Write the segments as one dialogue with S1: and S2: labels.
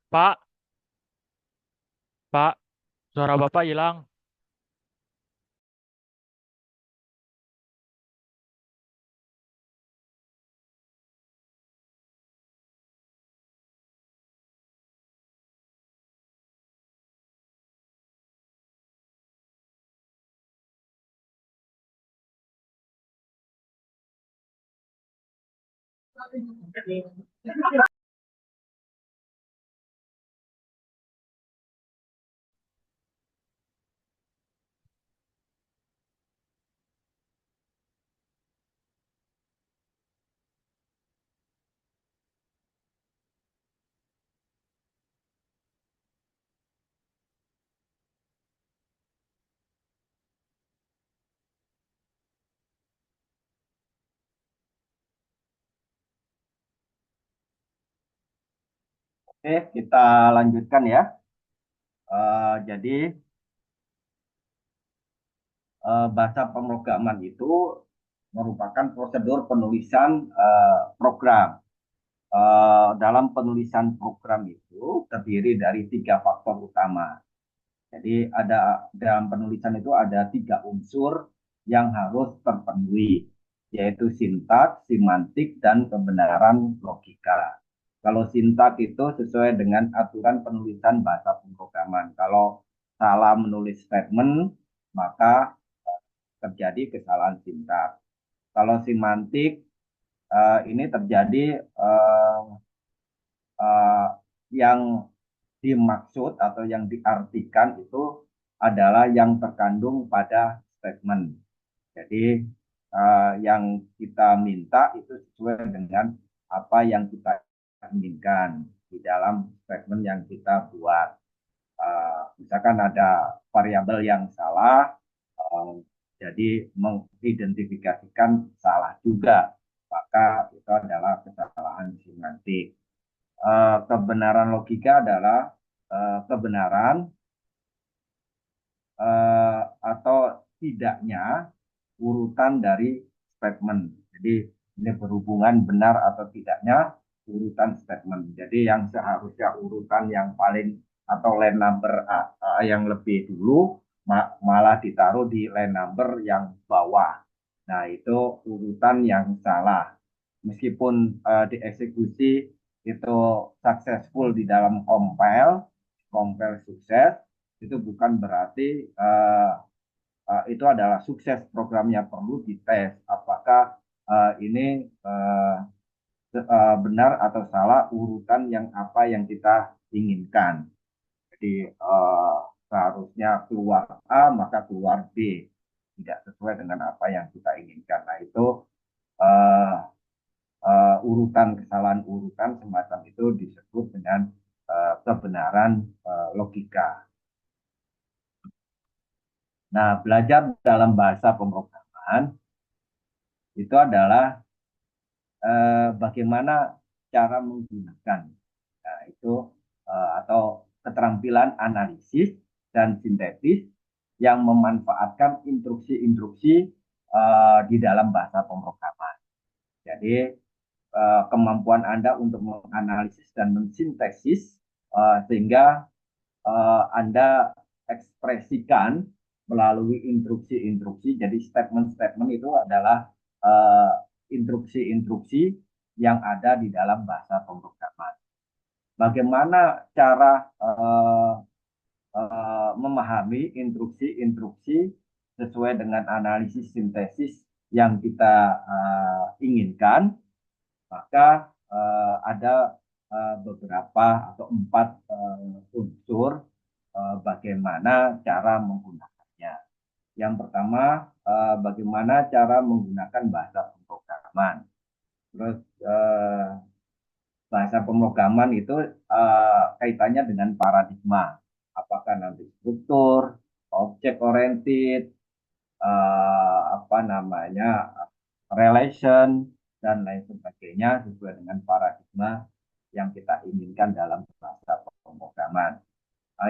S1: Pak, Pak, suara Bapak hilang.
S2: Oke, kita lanjutkan ya. Jadi bahasa pemrograman itu merupakan prosedur penulisan program. Dalam penulisan program itu terdiri dari tiga faktor utama. Jadi dalam penulisan itu ada tiga unsur yang harus terpenuhi, yaitu sintaks, semantik, dan kebenaran logika. Kalau sintaks itu sesuai dengan aturan penulisan bahasa pemrograman. Kalau salah menulis statement, maka terjadi kesalahan sintaks. Kalau semantik ini terjadi eh, yang dimaksud atau yang diartikan itu adalah yang terkandung pada statement. Jadi yang kita minta itu sesuai dengan apa yang kita inginkan di dalam statement yang kita buat. Misalkan ada variabel yang salah, uh, jadi mengidentifikasikan salah juga, maka itu adalah kesalahan semantik. Kebenaran logika adalah kebenaran atau tidaknya urutan dari statement. Jadi ini berhubungan benar atau tidaknya urutan statement. Jadi yang seharusnya urutan yang paling atau line number yang lebih dulu malah ditaruh di line number yang bawah. Nah, itu urutan yang salah. Meskipun dieksekusi itu successful di dalam compile sukses, itu bukan berarti itu adalah sukses programnya. Perlu dites apakah ini benar atau salah urutan yang apa yang kita inginkan. Jadi seharusnya keluar A maka keluar B, tidak sesuai dengan apa yang kita inginkan. Nah itu uh, urutan kesalahan urutan semacam itu disebut dengan kebenaran logika. Nah, belajar dalam bahasa pemrograman itu adalah bagaimana cara menggunakan, nah, itu atau keterampilan analisis dan sintetis yang memanfaatkan instruksi-instruksi di dalam bahasa pemrograman. Jadi kemampuan Anda untuk menganalisis dan mensintesis sehingga Anda ekspresikan melalui instruksi-instruksi. Jadi statement-statement itu adalah instruksi-instruksi yang ada di dalam bahasa pemrograman. Bagaimana cara memahami instruksi-instruksi sesuai dengan analisis sintesis yang kita inginkan, maka ada beberapa atau empat unsur bagaimana cara menggunakannya. Yang pertama, bagaimana cara menggunakan bahasa pemrograman. Terus bahasa pemrograman itu kaitannya dengan paradigma. Apakah nanti struktur, object oriented, apa namanya, relation, dan lain sebagainya sesuai dengan paradigma yang kita inginkan dalam bahasa pemrograman.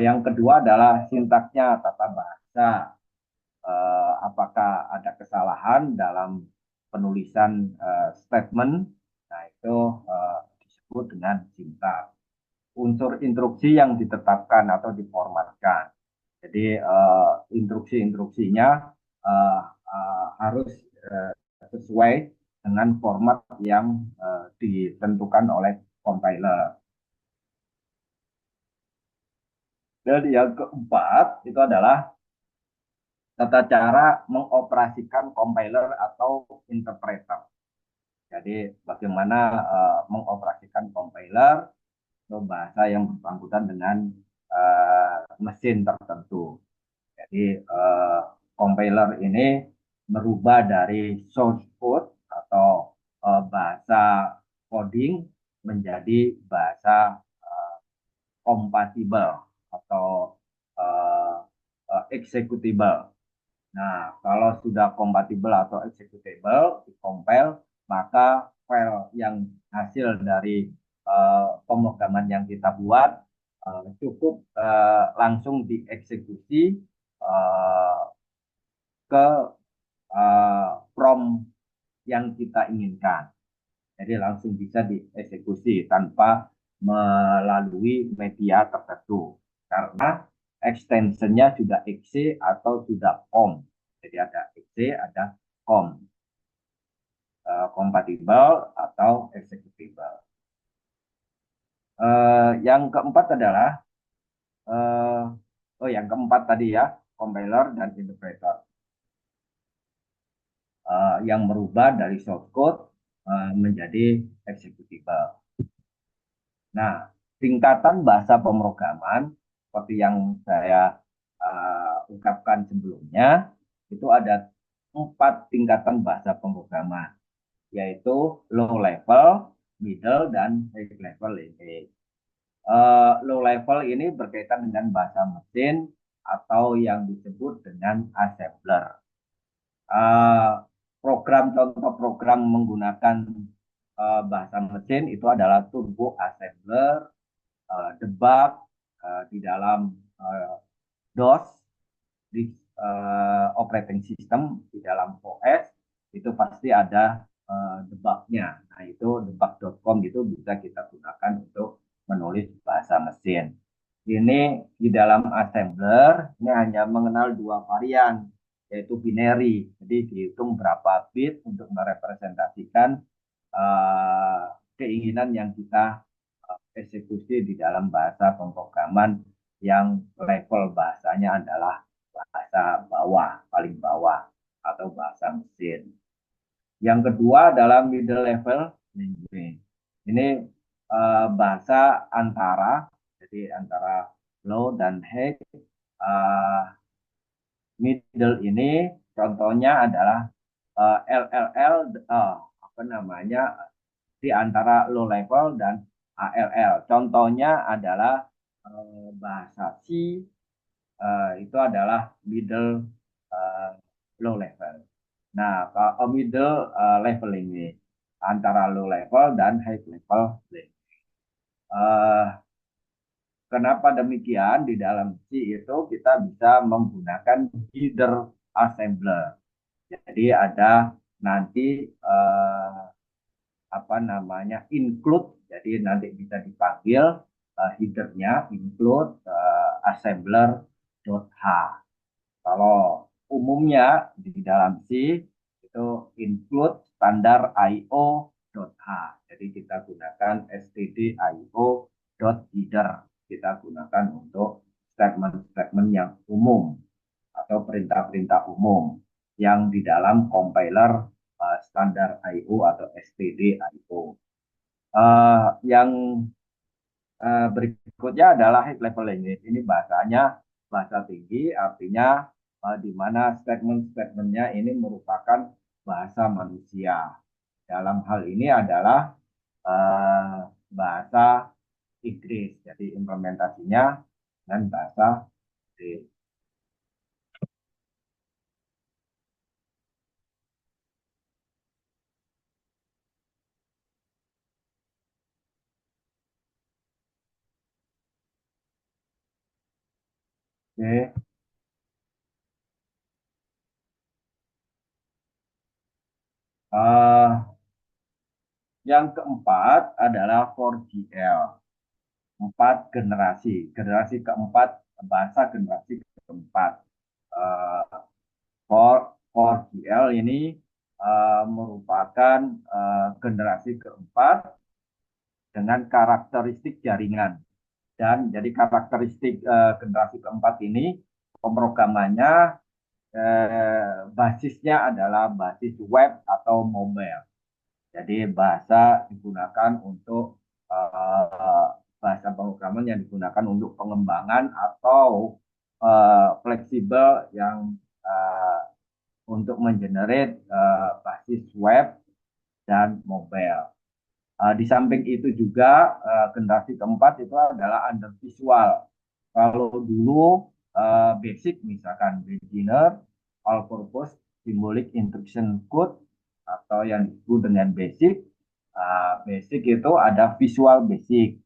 S2: Yang kedua adalah sintaksnya, tata bahasa. Apakah ada kesalahan dalam penulisan statement? Nah, itu disebut dengan sintaks. unsur instruksi yang ditetapkan atau diformatkan. Jadi instruksi-instruksinya uh, harus sesuai dengan format yang ditentukan oleh compiler. Dan yang keempat itu adalah tata cara mengoperasikan compiler atau interpreter. Jadi bagaimana mengoperasikan compiler atau bahasa yang bersangkutan dengan mesin tertentu. Jadi compiler ini merubah dari source code atau bahasa coding menjadi bahasa kompatibel atau executable. Nah, kalau sudah kompatibel atau executable, dikompil, maka file yang hasil dari pemrograman yang kita buat cukup langsung dieksekusi uh, ke prompt yang kita inginkan. Jadi langsung bisa dieksekusi tanpa melalui media tertentu. Karena extensionnya sudah exe atau sudah com. Jadi ada exe, ada com. Kompatibel atau executable. Yang keempat adalah, yang keempat tadi ya, compiler dan interpreter. Yang merubah dari source code menjadi executable. Nah, tingkatan bahasa pemrograman seperti yang saya ungkapkan sebelumnya, itu ada 4 tingkatan bahasa pemrograman, yaitu low level, middle, dan high level ini. Low level ini berkaitan dengan bahasa mesin atau yang disebut dengan assembler. Contoh program menggunakan bahasa mesin itu adalah turbo assembler, debug di dalam DOS, di operating system, di dalam OS itu pasti ada debugnya. Nah, itu debug.com itu bisa kita gunakan untuk menulis bahasa mesin. Ini di dalam assembler ini hanya mengenal 2 varian, yaitu binary. Jadi dihitung berapa bit untuk merepresentasikan keinginan yang kita eksekusi di dalam bahasa pemrograman yang level bahasanya adalah bahasa bawah, paling bawah, atau bahasa mesin. Yang kedua adalah middle level language. Ini bahasa antara, jadi antara low dan high. Middle ini contohnya adalah LLL, apa namanya, di antara low level dan ALL. Contohnya adalah bahasa C, itu adalah middle low level. Nah, kalau middle level ini antara low level dan high level. Kenapa demikian? Di dalam C itu kita bisa menggunakan header assembler. Jadi ada nanti apa namanya, include. Jadi nanti bisa dipanggil headernya include assembler.h. Kalau umumnya di dalam C itu include standar IO.h. Jadi kita gunakan stdio.header. Kita gunakan untuk statement-statement yang umum atau perintah-perintah umum yang di dalam compiler standar IO atau stdio. Yang berikutnya adalah high level language. Ini bahasanya bahasa tinggi, artinya di mana statement-statementnya ini merupakan bahasa manusia. Dalam hal ini adalah bahasa Inggris. Jadi implementasinya dengan bahasa Inggris. Oke. Yang keempat adalah 4GL. 4 generasi. Generasi keempat, bahasa generasi keempat. Uh, 4GL ini merupakan generasi keempat dengan karakteristik jaringan. Dan jadi karakteristik generasi keempat ini pemrogramannya basisnya adalah basis web atau mobile. Jadi bahasa digunakan untuk bahasa pemrograman yang digunakan untuk pengembangan atau fleksibel yang untuk mengenerate basis web dan mobile. Di samping itu juga generasi keempat itu adalah under visual. Kalau dulu basic misalkan beginner, all purpose, symbolic instruction code atau yang disebut dengan basic. Basic itu ada visual basic.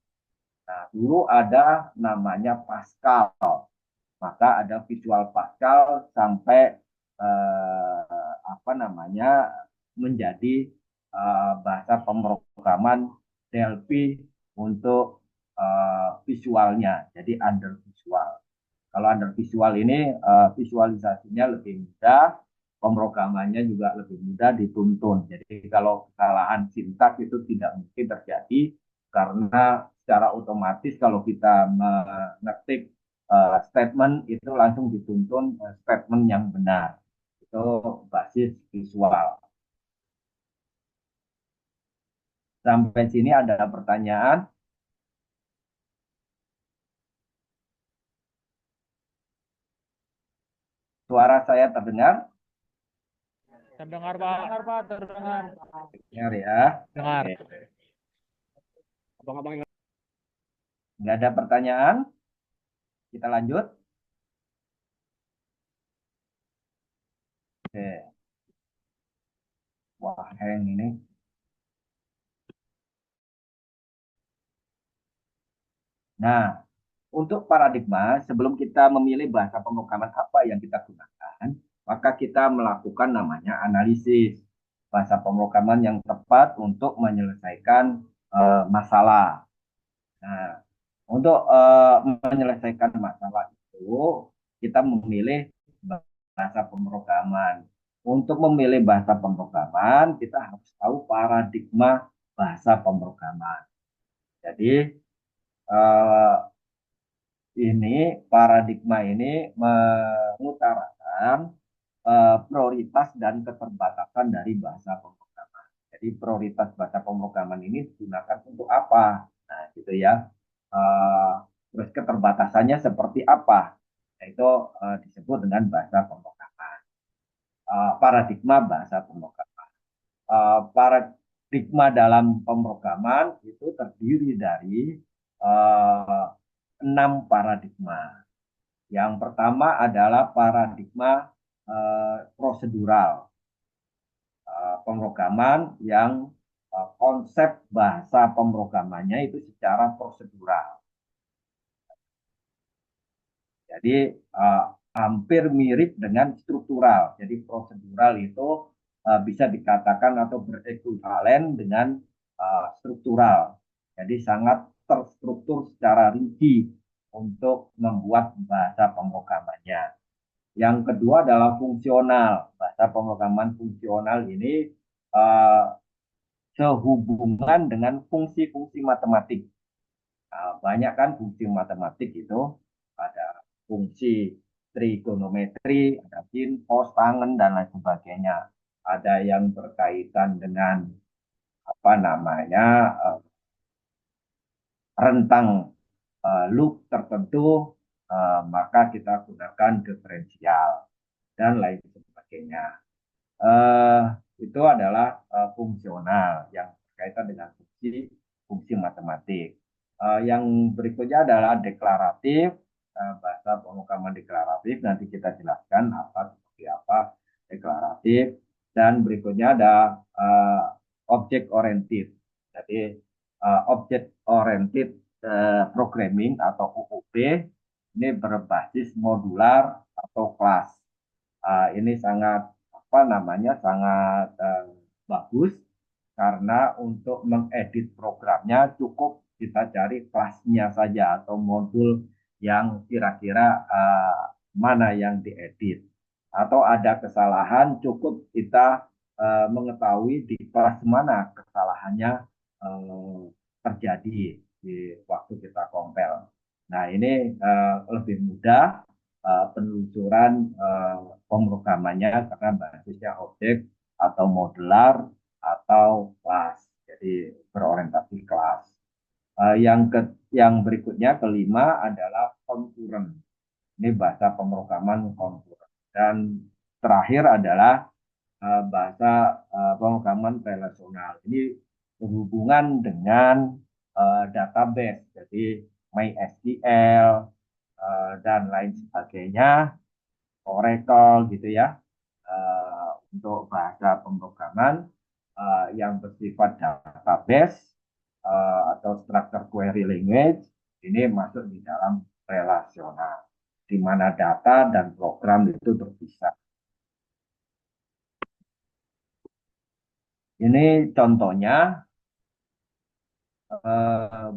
S2: Nah, dulu ada namanya Pascal. Maka ada visual Pascal sampai apa namanya menjadi bahasa pemrograman Delphi untuk visualnya. Jadi under visual. Kalau under visual ini visualisasinya lebih mudah, pemrogramannya juga lebih mudah dituntun. Jadi kalau kesalahan sintak itu tidak mungkin terjadi karena secara otomatis kalau kita mengetik statement itu langsung dituntun statement yang benar. Itu basis visual. Sampai sini ada pertanyaan? Suara saya terdengar?
S1: Terdengar Pak, terdengar.
S2: Dengar ya.
S1: Dengar.
S2: Oke. Nggak ada pertanyaan? Kita lanjut. Oke. Wah, hang ini. Nah, untuk paradigma, sebelum kita memilih bahasa pemrograman apa yang kita gunakan, maka kita melakukan namanya analisis bahasa pemrograman yang tepat untuk menyelesaikan masalah. Nah, untuk menyelesaikan masalah itu, kita memilih bahasa pemrograman. Untuk memilih bahasa pemrograman, kita harus tahu paradigma bahasa pemrograman. Jadi, eh, ini paradigma ini mengutarakan prioritas dan keterbatasan dari bahasa pemrograman. Jadi prioritas bahasa pemrograman ini digunakan untuk apa? Nah, gitu ya. Terus keterbatasannya seperti apa? Itu disebut dengan bahasa pemrograman. Paradigma bahasa pemrograman. Paradigma dalam pemrograman itu terdiri dari 6 paradigma. Yang pertama adalah paradigma prosedural, pemrograman yang konsep bahasa pemrogramannya itu secara prosedural. Jadi hampir mirip dengan struktural. Jadi prosedural itu bisa dikatakan atau berekivalen dengan struktural. Jadi sangat terstruktur secara rinci untuk membuat bahasa pemrogramannya. Yang kedua adalah fungsional. Bahasa pemrograman fungsional ini sehubungan dengan fungsi-fungsi matematik. Banyak kan fungsi matematik itu, ada fungsi trigonometri, ada sin, cos, tangen, dan lain sebagainya. Ada yang berkaitan dengan apa namanya rentang loop tertentu, maka kita gunakan diferensial dan lain sebagainya. Eh, itu adalah fungsional yang berkaitan dengan fungsi fungsi matematik. Yang berikutnya adalah deklaratif, bahasa pemrograman deklaratif. Nanti kita jelaskan apa seperti apa deklaratif. Dan berikutnya ada object oriented. Jadi object oriented programming atau OOP ini berbasis modular atau kelas. Ini sangat apa namanya sangat bagus karena untuk mengedit programnya cukup kita cari kelasnya saja atau modul yang kira-kira mana yang diedit. Atau ada kesalahan, cukup kita mengetahui di kelas mana kesalahannya terjadi di waktu kita compile. Nah, ini lebih mudah penelusuran pemrogramannya karena basisnya objek atau modular atau kelas. Jadi berorientasi kelas. Yang berikutnya kelima adalah concurrent. Ini bahasa pemrograman concurrent. Dan terakhir adalah bahasa pemrograman relasional. Ini berhubungan dengan database. Jadi MySQL dan lain sebagainya, Oracle gitu ya. Untuk bahasa pemrograman yang bersifat database atau structure query language ini masuk di dalam relasional, di mana data dan program itu terpisah. Ini contohnya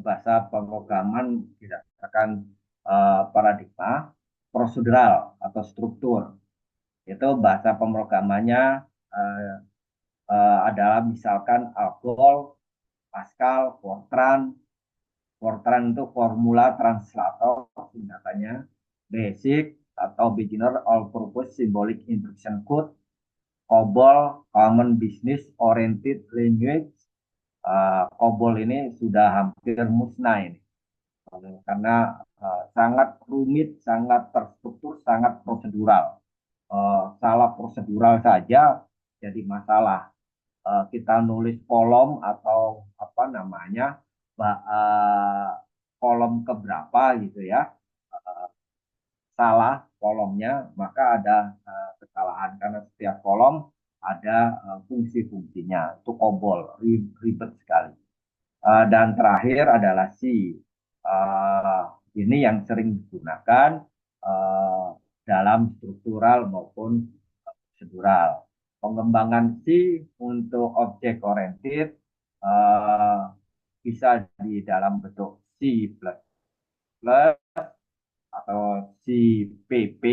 S2: bahasa pemrograman berdasarkan paradigma prosedural atau struktur. Itu bahasa pemrogramannya adalah misalkan Algol, Pascal, Fortran. Fortran itu formula translator singkatannya, Basic atau Beginner All Purpose Symbolic Instruction Code, COBOL, Common Business Oriented Language. COBOL ini sudah hampir musnah ini karena sangat rumit, sangat terstruktur, sangat prosedural. Salah prosedural saja jadi masalah. Kita nulis kolom atau apa namanya kolom keberapa gitu ya, salah kolomnya, maka ada kesalahan karena setiap kolom ada fungsi-fungsinya. Itu COBOL, ribet sekali. Dan terakhir adalah C. Ini yang sering digunakan dalam struktural maupun prosedural. Pengembangan C untuk objek oriented bisa di dalam bentuk C++ atau CPP,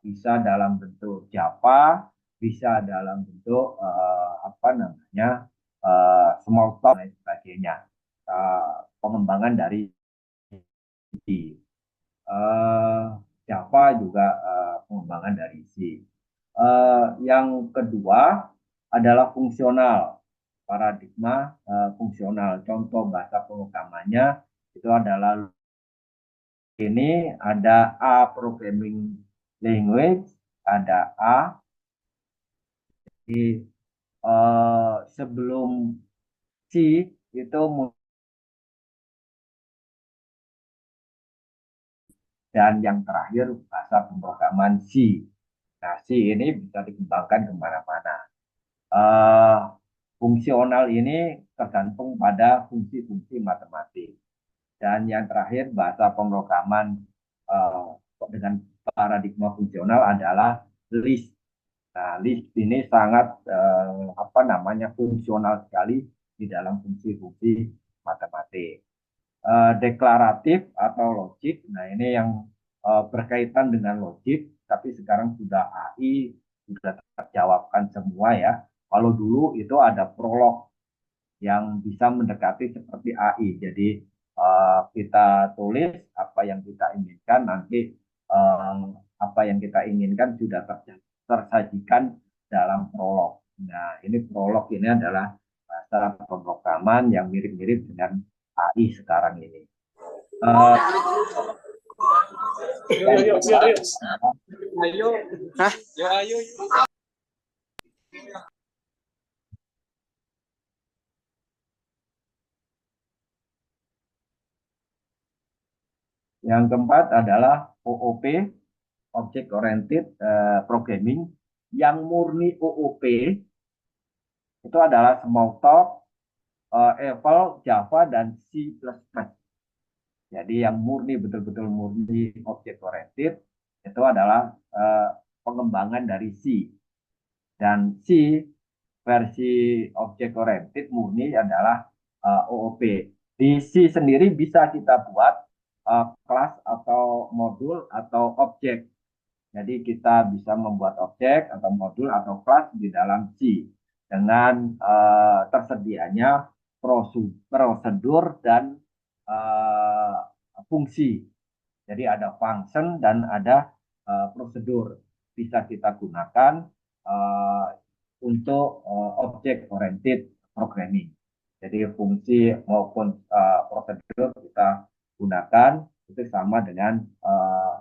S2: bisa dalam bentuk Java, bisa dalam bentuk apa namanya Smalltalk dan sebagainya. Pengembangan dari Java juga pengembangan dari C. Yang kedua adalah fungsional, paradigma fungsional. Contoh bahasa pemrogramannya itu adalah ini ada A programming language, ada A. Jadi sebelum C itu, dan yang terakhir bahasa pemrograman C. Nah, C ini bisa dikembangkan kemana-mana. Fungsional ini tergantung pada fungsi-fungsi matematik. Dan yang terakhir bahasa pemrograman dengan paradigma fungsional adalah list. Nah, list ini sangat apa namanya fungsional sekali di dalam fungsi-fungsi matematik. Deklaratif atau logik. Nah, ini yang berkaitan dengan logik, tapi sekarang sudah AI sudah terjawabkan semua ya. Kalau dulu itu ada prolog yang bisa mendekati seperti AI. Jadi kita tulis apa yang kita inginkan, nanti apa yang kita inginkan sudah tersajikan dalam prolog. Nah, ini prolog ini adalah bahasa pemrograman yang mirip-mirip dengan AI sekarang ini. Yang keempat adalah OOP, Object Oriented Programming. Yang murni OOP itu adalah Smalltalk, Eiffel, Java, dan C++. Jadi yang murni, betul-betul murni Object Oriented itu adalah pengembangan dari C. Dan C versi Object Oriented murni adalah OOP. Di C sendiri bisa kita buat kelas atau modul atau objek. Jadi kita bisa membuat objek atau modul atau kelas di dalam C dengan tersedianya prosedur dan uh, fungsi. Jadi ada function dan ada prosedur bisa kita gunakan uh, untuk object oriented programming. Jadi fungsi maupun prosedur kita gunakan itu sama dengan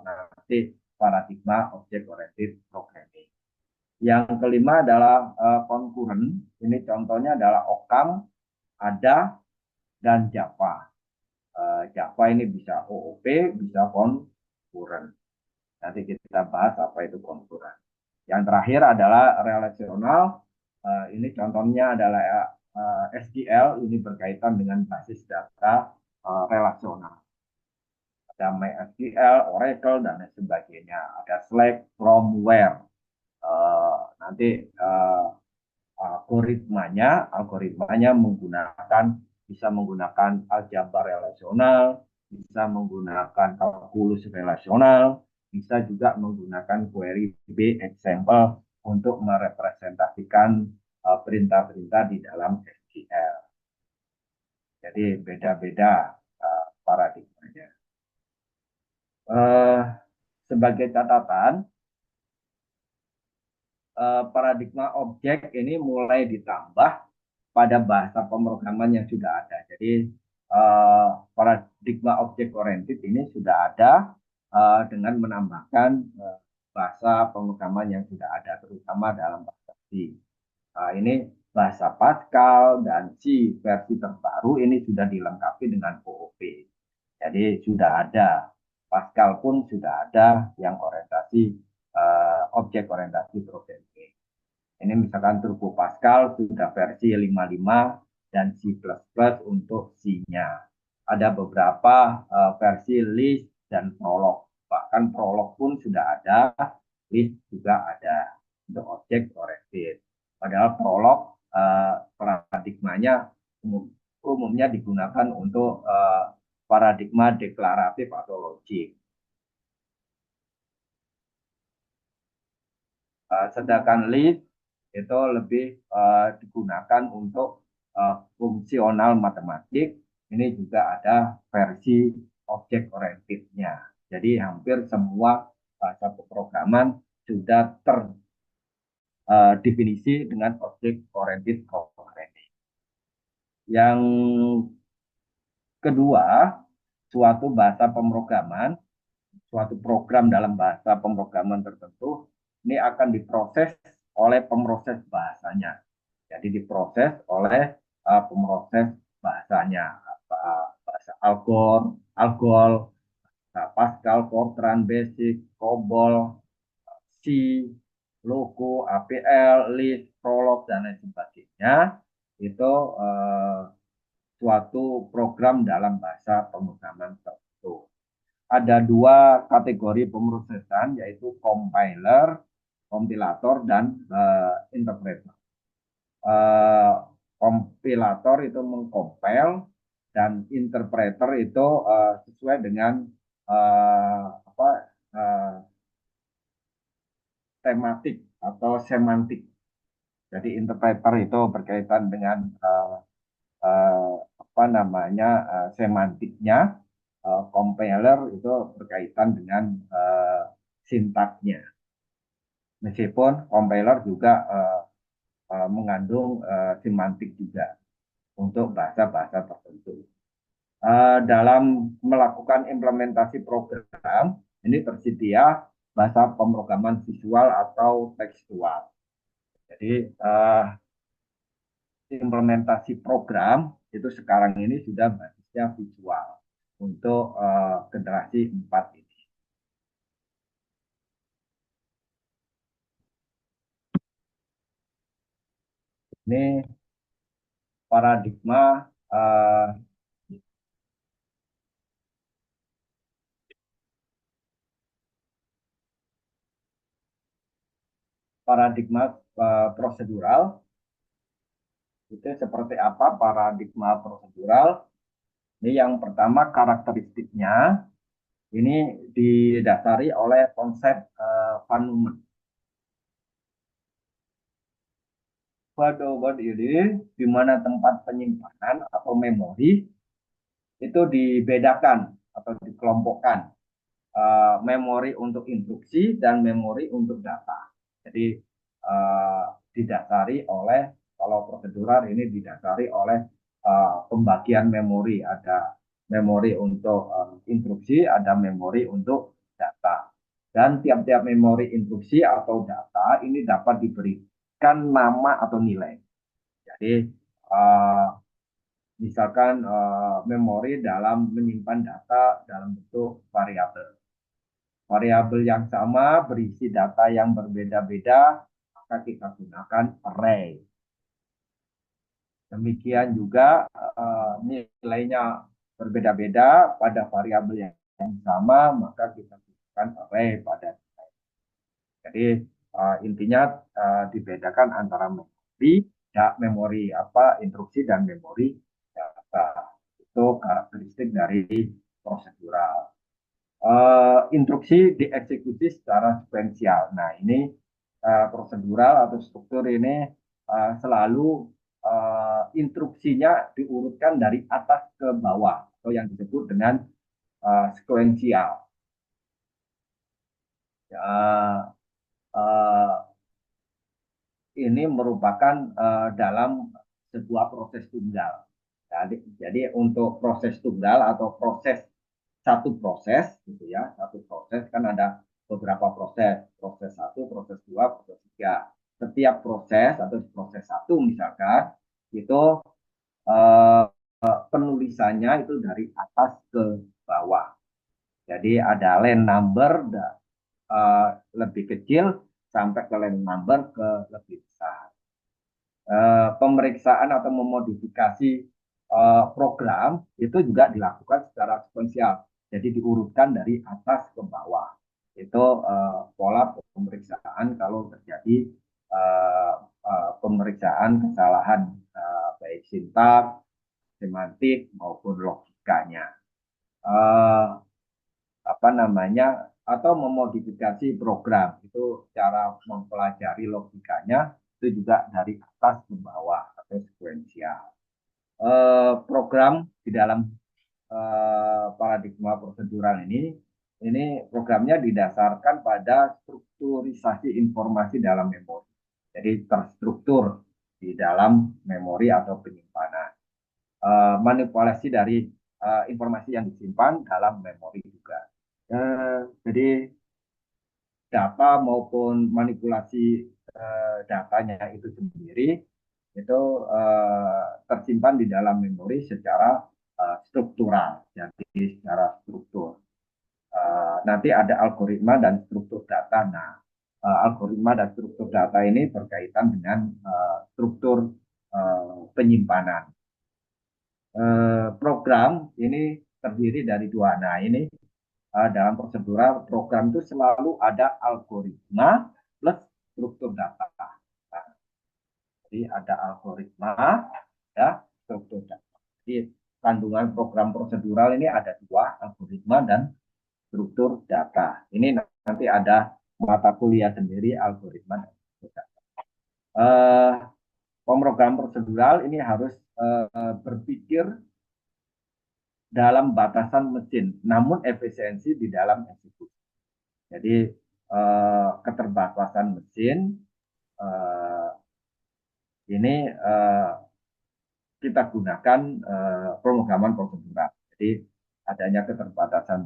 S2: nanti paradigma object oriented programming. Yang kelima adalah concurrent. Ini contohnya adalah Occam, Ada, dan Java. Java ini bisa OOP, bisa concurrent. Nanti kita bahas apa itu concurrent. Yang terakhir adalah relasional. Ini contohnya adalah SQL, ini berkaitan dengan basis data relasional. Ada MySQL, Oracle, dan lain sebagainya. Ada Slack, Firmware. Nanti algoritmanya bisa menggunakan aljabar relasional, bisa menggunakan kalkulus relasional, bisa juga menggunakan query B example untuk merepresentasikan perintah-perintah di dalam SQL. Jadi beda-beda paradigmanya. Sebagai catatan, paradigma objek ini mulai ditambah pada bahasa pemrograman yang sudah ada. Jadi paradigma objek oriented ini sudah ada dengan menambahkan bahasa pemrograman yang sudah ada, terutama dalam bahasa C. Ini bahasa Pascal dan C versi terbaru ini sudah dilengkapi dengan OOP. Jadi sudah ada, Pascal pun sudah ada yang orientasi objek orientasi programming. Ini misalkan Turbo Pascal sudah versi 55 dan C++ untuk C-nya. Ada beberapa versi Lisp dan Prolog. Bahkan Prolog pun sudah ada, Lisp juga ada untuk objek oriented. Padahal Prolog paradigmanya umumnya digunakan untuk paradigma deklaratif atau logik. Sedangkan Lisp itu lebih digunakan untuk fungsional matematik. Ini juga ada versi objek orientednya. Jadi hampir semua bahasa pemrograman sudah terdefinisi dengan objek oriented programming. Yang kedua, suatu bahasa pemrograman, suatu program dalam bahasa pemrograman tertentu ini akan diproses oleh pemroses bahasanya. Jadi diproses oleh pemroses bahasanya, bahasa Algol, Pascal, Fortran, Basic, COBOL, C, Logo, APL, Lisp, Prolog, dan lain sebagainya. Itu suatu program dalam bahasa pemrograman tertentu. Ada dua kategori pemrosesan, yaitu compiler, kompilator, dan interpreter. Kompilator itu mengcompile dan interpreter itu sesuai dengan tematik atau semantik. Jadi interpreter itu berkaitan dengan semantiknya, compiler itu berkaitan dengan sintaknya. Meskipun compiler juga mengandung semantik juga untuk bahasa-bahasa tertentu. Dalam melakukan implementasi program, ini tersedia bahasa pemrograman visual atau tekstual. Jadi implementasi program itu sekarang ini sudah basisnya visual untuk generasi 4 ini. Ini paradigma prosedural. Itu seperti apa paradigma prosedural? Ini yang pertama karakteristiknya ini didasari oleh konsep Van Neumann. Pada ini di mana tempat penyimpanan atau memori itu dibedakan atau dikelompokkan, memori untuk instruksi dan memori untuk data. Jadi didasari oleh, kalau prosedural ini didasari oleh pembagian memori, ada memori untuk instruksi, ada memori untuk data. Dan tiap-tiap memori instruksi atau data ini dapat diberikan nama atau nilai. Jadi misalkan memori dalam menyimpan data dalam bentuk variabel. Variabel yang sama berisi data yang berbeda-beda, maka kita gunakan array. Demikian juga nilainya berbeda-beda pada variabel yang sama, maka kita gunakan array pada nilai. Jadi intinya dibedakan antara memori instruksi dan memori data. Itu karakteristik dari prosedural. Instruksi dieksekusi secara sekuensial. Nah, ini prosedural atau struktur ini selalu instruksinya diurutkan dari atas ke bawah atau yang disebut dengan sekuensial. Ya, ini merupakan dalam sebuah proses tunggal. Jadi untuk proses tunggal atau satu proses gitu ya, satu proses kan ada beberapa proses satu, proses dua, proses tiga. Setiap proses atau proses satu misalkan itu eh, penulisannya itu dari atas ke bawah. Jadi ada line number lebih kecil sampai ke line number ke lebih besar. Pemeriksaan atau memodifikasi program itu juga dilakukan secara sekuensial. Jadi diurutkan dari atas ke bawah. Itu pola pemeriksaan kalau terjadi pemeriksaan kesalahan baik sintaks, semantik maupun logikanya. Uh, apa namanya atau memodifikasi program itu cara mempelajari logikanya itu juga dari atas ke bawah atau sekuensial. Program di dalam paradigma prosedural ini programnya didasarkan pada strukturisasi informasi dalam memori. Jadi terstruktur di dalam memori atau penyimpanan. Manipulasi dari informasi yang disimpan dalam memori juga. Jadi data maupun manipulasi datanya itu sendiri itu tersimpan di dalam memori secara struktural, jadi secara struktur. Nanti ada algoritma dan struktur data. Nah, algoritma dan struktur data ini berkaitan dengan struktur penyimpanan. Program ini terdiri dari dua. Nah, ini dalam prosedural program itu selalu ada algoritma plus struktur data. Nah, jadi ada algoritma, ada struktur data. Jadi kandungan program prosedural ini ada dua, algoritma dan struktur data. Ini nanti ada mata kuliah sendiri algoritma dan struktur data. Pemrogram prosedural ini harus berpikir dalam batasan mesin, namun efisiensi di dalam eksekusi. Jadi keterbatasan mesin ini kita gunakan pemrograman prosedural. Jadi adanya keterbatasan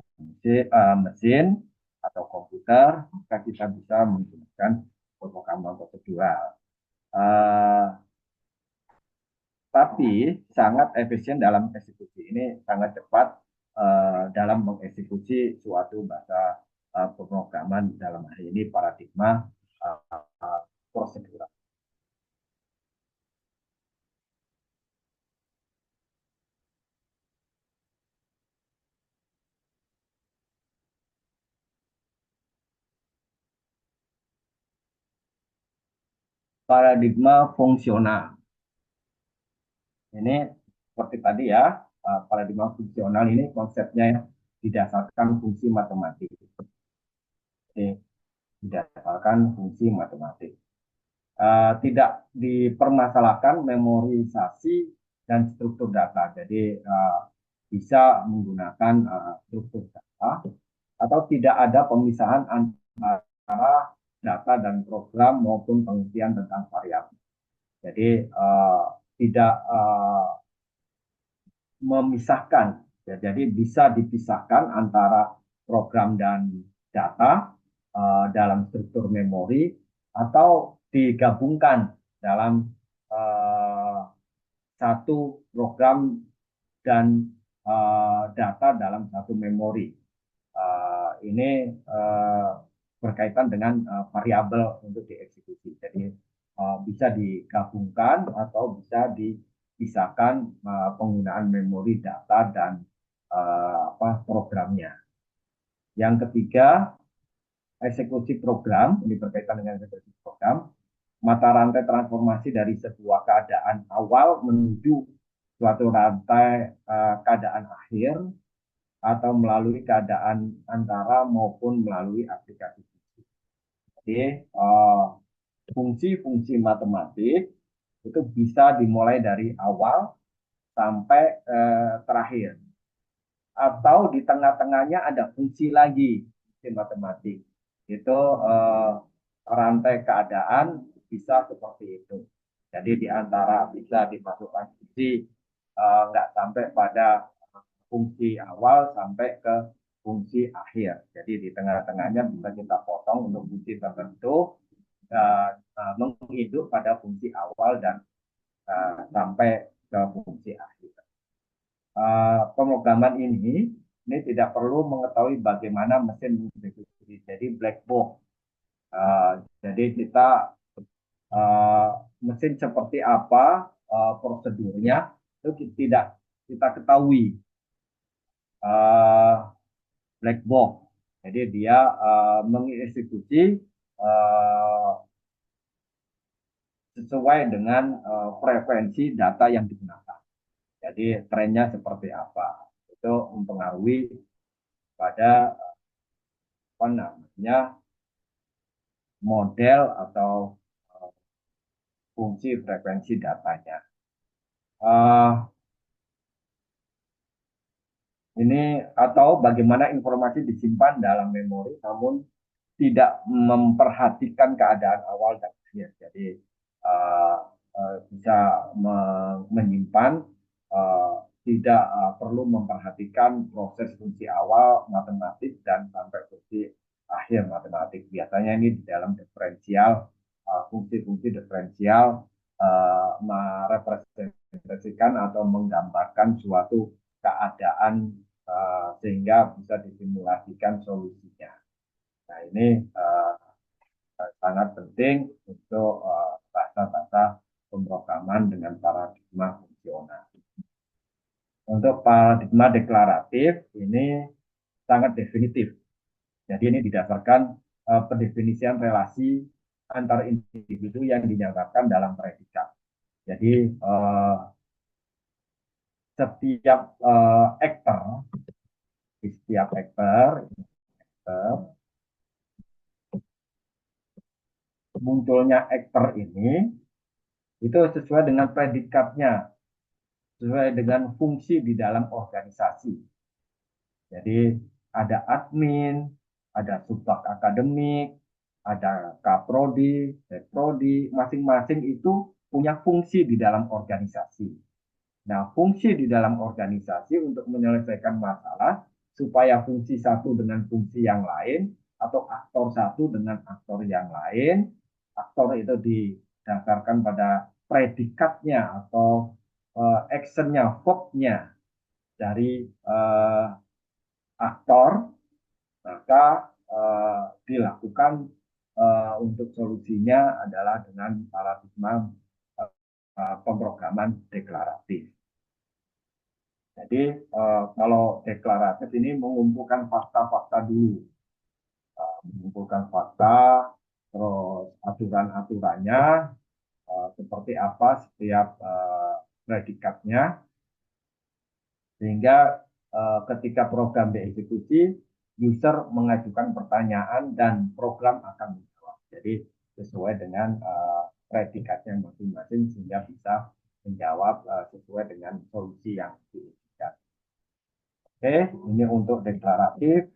S2: mesin atau komputer, maka kita bisa menggunakan pemrograman prosedural. Tapi sangat efisien dalam eksekusi. Ini sangat cepat dalam mengeksekusi suatu bahasa pemrograman dalam hal ini paradigma prosedural. Paradigma fungsional. Ini seperti tadi ya, paradigma fungsional ini konsepnya didasarkan fungsi matematik. Jadi, didasarkan fungsi matematik. Tidak dipermasalahkan memorisasi dan struktur data. Jadi bisa menggunakan struktur data atau tidak ada pemisahan antara data dan program maupun pengertian tentang variabel. Jadi tidak memisahkan. Ya, jadi bisa dipisahkan antara program dan data dalam struktur memori atau digabungkan dalam satu program dan data dalam satu memori. Ini berkaitan dengan variabel untuk dieksekusi. Jadi bisa digabungkan atau bisa dipisahkan penggunaan memori data dan programnya. Yang ketiga, eksekusi program. Ini berkaitan dengan eksekusi program. Mata rantai transformasi dari sebuah keadaan awal menuju suatu rantai keadaan akhir atau melalui keadaan antara maupun melalui aplikasi. Jadi fungsi-fungsi matematik itu bisa dimulai dari awal sampai terakhir. Atau di tengah-tengahnya ada fungsi lagi, fungsi matematik. Itu rantai keadaan bisa seperti itu. Jadi di antara bisa dimasukkan fungsi nggak sampai pada fungsi awal sampai ke fungsi akhir. Jadi di tengah-tengahnya bisa kita potong untuk fungsi tertentu menghidup pada fungsi awal dan sampai ke fungsi akhir. Pemrograman ini tidak perlu mengetahui bagaimana mesin mengeksekusi. Jadi black box. Jadi kita mesin seperti apa prosedurnya itu tidak kita ketahui. Black box. Jadi dia mengeksekusi sesuai dengan frekuensi data yang digunakan. Jadi trennya seperti apa? Itu mempengaruhi pada apa namanya model atau fungsi frekuensi datanya. Ini atau bagaimana informasi disimpan dalam memori namun tidak memperhatikan keadaan awal dan akhir. Jadi bisa menyimpan tidak perlu memperhatikan proses fungsi awal matematik dan sampai fungsi akhir matematik. Biasanya ini di dalam diferensial fungsi-fungsi diferensial merepresentasikan atau menggambarkan suatu keadaan sehingga bisa disimulasikan solusinya. Nah, ini sangat penting untuk bahasa-bahasa pemrograman dengan paradigma fungsional. Untuk paradigma deklaratif ini sangat definitif. Jadi ini didasarkan pendefinisian relasi antar individu yang dinyatakan dalam predikat. Jadi setiap aktor, munculnya aktor ini itu sesuai dengan predikatnya, sesuai dengan fungsi di dalam organisasi. Jadi ada admin, ada subak akademik, ada kaprodi, deprodi, masing-masing itu punya fungsi di dalam organisasi. Nah, fungsi di dalam organisasi untuk menyelesaikan masalah supaya fungsi satu dengan fungsi yang lain atau aktor satu dengan aktor yang lain, aktor itu didasarkan pada predikatnya atau actionnya, verb-nya dari aktor, maka dilakukan untuk solusinya adalah dengan paradigma pemrograman deklaratif. Jadi kalau deklaratif ini mengumpulkan fakta-fakta dulu, mengumpulkan fakta, terus aturan-aturannya seperti apa setiap predikatnya. Sehingga ketika program dieksekusi, user mengajukan pertanyaan dan program akan menjawab. Jadi sesuai dengan predikatnya masing-masing sehingga bisa menjawab sesuai dengan solusi yang diinginkan. Oke, ini untuk deklaratif.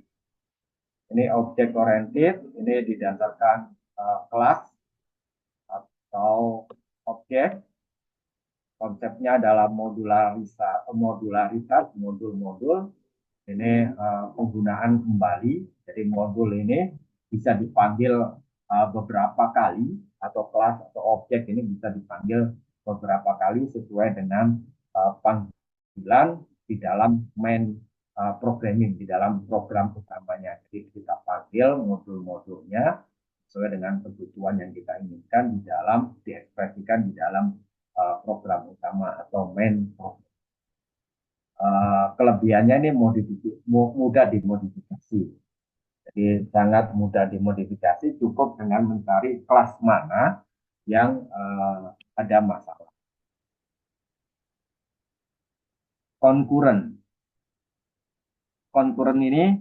S2: Ini objek oriented, ini didasarkan kelas atau objek. Konsepnya adalah modularitas modul-modul. Ini penggunaan kembali. Jadi modul ini bisa dipanggil beberapa kali, atau kelas atau objek ini bisa dipanggil beberapa kali sesuai dengan panggilan di dalam main programming, di dalam program utamanya. Jadi kita panggil modul-modulnya sesuai dengan kebutuhan yang kita inginkan diekspresikan di dalam program utama atau main program. Kelebihannya ini mudah dimodifikasi. Jadi sangat mudah dimodifikasi, cukup dengan mencari kelas mana yang ada masalah. Konkuren. Konkuren ini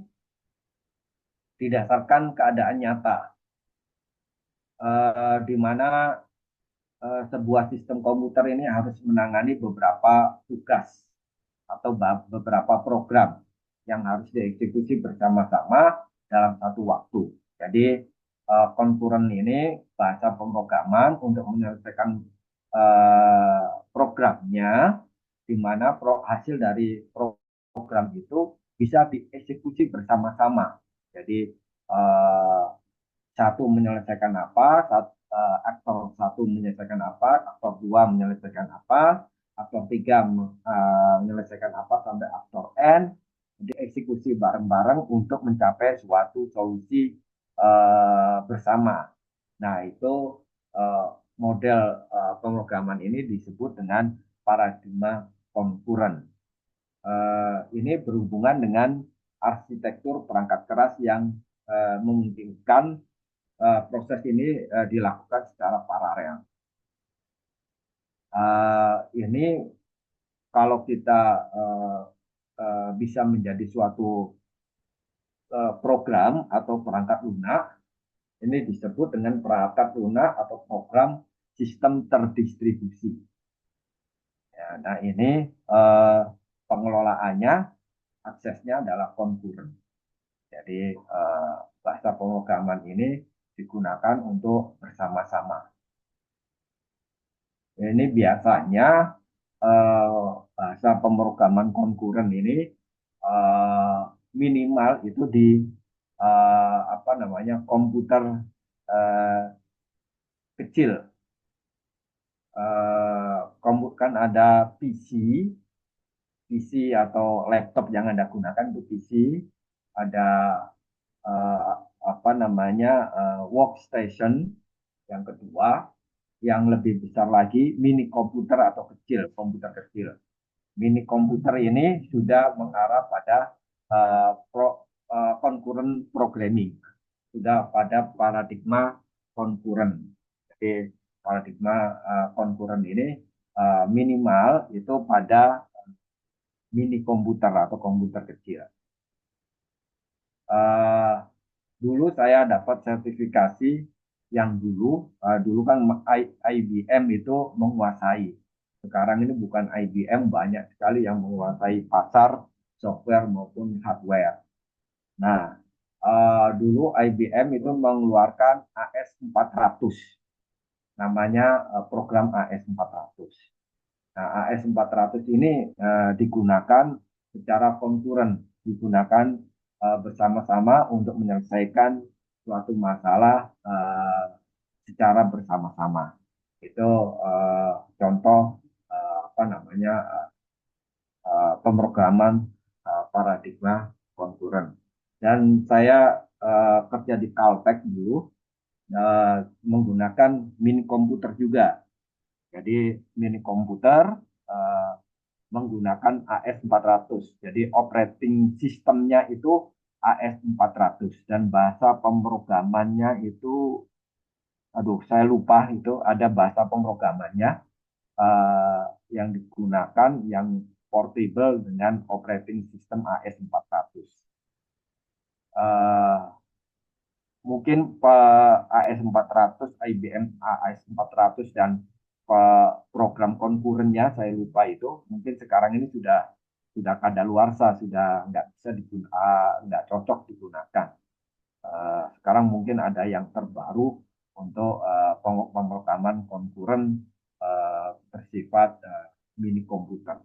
S2: didasarkan keadaan nyata, di mana sebuah sistem komputer ini harus menangani beberapa tugas atau beberapa program yang harus dieksekusi bersama-sama dalam satu waktu. Jadi konkuren ini bahasa pemrograman untuk menyelesaikan programnya, di mana hasil dari program itu bisa dieksekusi bersama-sama. Jadi satu menyelesaikan apa, aktor satu menyelesaikan apa, aktor dua menyelesaikan apa, aktor tiga menyelesaikan apa sampai aktor N, dieksekusi bareng-bareng untuk mencapai suatu solusi bersama. Nah, itu model pemrograman ini disebut dengan paradigma konkuren. Ini berhubungan dengan arsitektur perangkat keras yang memungkinkan proses ini dilakukan secara paralel. Ini kalau kita bisa menjadi suatu program atau perangkat lunak, ini disebut dengan perangkat lunak atau program sistem terdistribusi. Ya, nah ini pengelolaannya, aksesnya adalah konkuren. Jadi bahasa pemrograman ini digunakan untuk bersama-sama. Ini biasanya bahasa pemrograman konkuren ini minimal itu di komputer kecil. Kan ada PC atau laptop yang Anda gunakan itu PC, ada workstation yang kedua, yang lebih besar lagi mini komputer atau komputer kecil. Mini komputer ini sudah mengarah pada concurrent programming, sudah pada paradigma konkuren. Jadi paradigma konkuren ini minimal itu pada mini komputer atau komputer kecil. Dulu saya dapat sertifikasi yang dulu kan IBM itu menguasai. Sekarang ini bukan IBM, banyak sekali yang menguasai pasar software maupun hardware. Nah, dulu IBM itu mengeluarkan AS400, namanya program AS400. Nah, AS400 ini digunakan secara konkuren, digunakan bersama-sama untuk menyelesaikan suatu masalah secara bersama-sama. Itu contoh pemrograman paradigma konkuren. Dan saya kerja di Caltech dulu menggunakan mini komputer juga. Jadi mini komputer menggunakan AS400. Jadi operating sistemnya itu AS400 dan bahasa pemrogramannya itu, saya lupa, itu ada bahasa pemrogramannya yang digunakan, yang portable dengan operating system AS400. Eh, Mungkin AS400, IBM AS400 dan program konkurennya saya lupa itu, mungkin sekarang ini sudah kadaluarsa, sudah nggak bisa digunakan, nggak cocok digunakan. Sekarang mungkin ada yang terbaru untuk pemrograman konkuren bersifat mini komputer.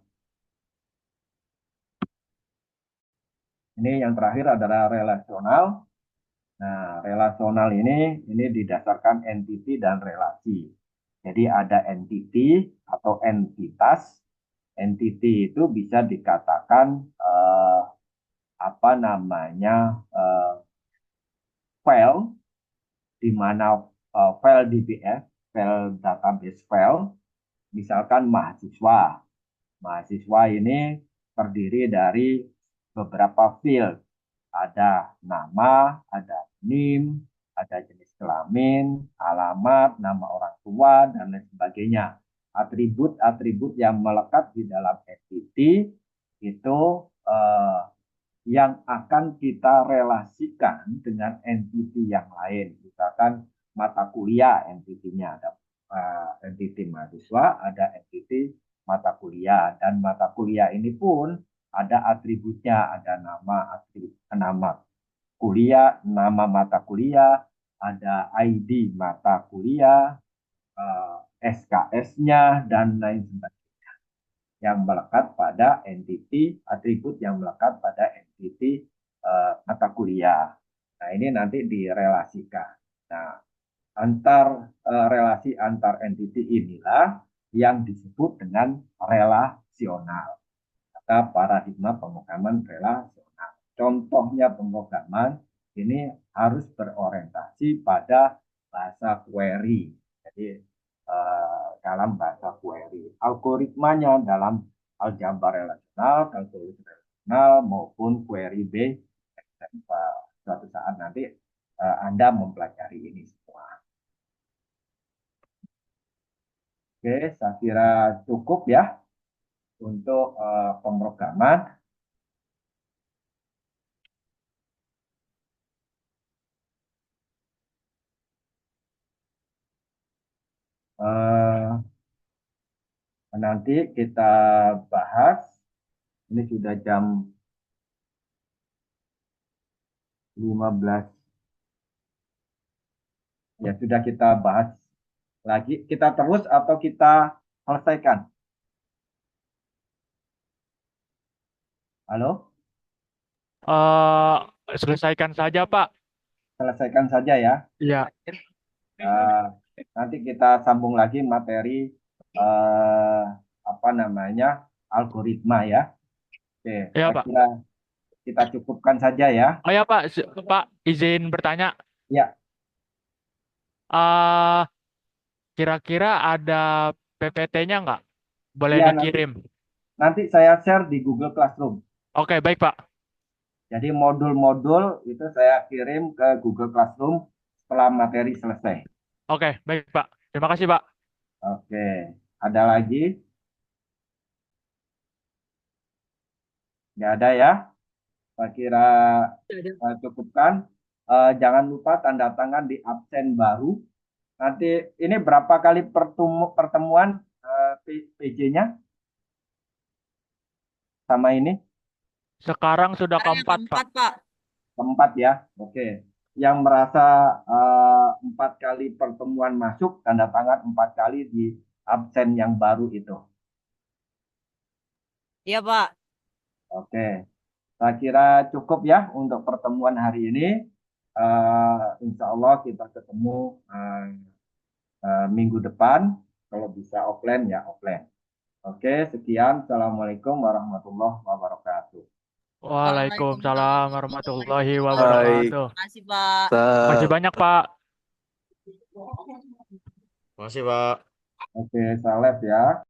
S2: Ini yang terakhir adalah relasional. Nah, relasional ini didasarkan entity dan relasi. Jadi ada entity atau entitas. Entity itu bisa dikatakan apa namanya file, di mana file DBS, file database file, misalkan mahasiswa. Mahasiswa ini terdiri dari beberapa field. Ada nama, ada NIM, ada jenis kelamin, alamat, nama orang tua, dan lain sebagainya. Atribut-atribut yang melekat di dalam entity itu yang akan kita relasikan dengan entity yang lain. Misalkan mata kuliah entitinya ada entity mahasiswa, ada entity mata kuliah, dan mata kuliah ini pun ada atributnya, ada nama kuliah, nama mata kuliah, ada ID mata kuliah, SKS-nya, dan lain sebagainya yang melekat pada entity, atribut yang melekat pada entity mata kuliah. Nah, ini nanti direlasikan. Nah, relasi antar entity inilah yang disebut dengan relasional atau paradigma pemrograman relasional. Contohnya pemrograman ini harus berorientasi pada bahasa query. Jadi dalam bahasa query. Algoritmanya dalam aljabar relasional, kalkulus relasional, maupun query based. Suatu saat nanti Anda mempelajari ini semua. Oke, saya kira cukup ya untuk pemrograman. Nanti kita bahas, ini sudah jam 15. Ya, sudah kita bahas lagi. Kita terus atau kita selesaikan? Halo?
S1: Selesaikan saja, Pak.
S2: Selesaikan saja ya.
S1: Iya.
S2: Nanti kita sambung lagi materi apa namanya algoritma ya. Oke,
S1: Iya,
S2: saya
S1: Pak.
S2: kira kita cukupkan saja ya.
S1: Oh ya, Pak. Pak, izin bertanya.
S2: Ya,
S1: eh Kira-kira ada PPT-nya nggak? Boleh
S2: ya
S1: dikirim.
S2: nanti saya share di Google Classroom.
S1: Oke, baik, Pak.
S2: Jadi modul-modul itu saya kirim ke Google Classroom setelah materi selesai.
S1: Oke, baik, Pak. Terima kasih, Pak.
S2: Oke, ada lagi? Nggak ada ya? Saya kira saya cukupkan. Jangan lupa tanda tangan di absen baru. Nanti ini berapa kali pertemuan PJ-nya sama ini?
S1: Sekarang sudah
S3: Sekarang yang
S1: keempat, Pak.
S3: keempat, Pak.
S2: Keempat ya. Oke. Yang merasa 4 kali pertemuan masuk, tanda tangan 4 kali di absen yang baru itu.
S3: Iya, Pak.
S2: Oke. Saya kira cukup ya untuk pertemuan hari ini. Insya Allah kita ketemu minggu depan. Kalau bisa offline ya offline. Oke, sekian. Assalamualaikum warahmatullahi wabarakatuh.
S1: Waalaikumsalam warahmatullahi
S4: Baik.
S1: wabarakatuh.
S3: Terima kasih, Pak.
S1: Masih banyak, Pak.
S4: Makasih, Pak.
S2: Oke, saya live ya.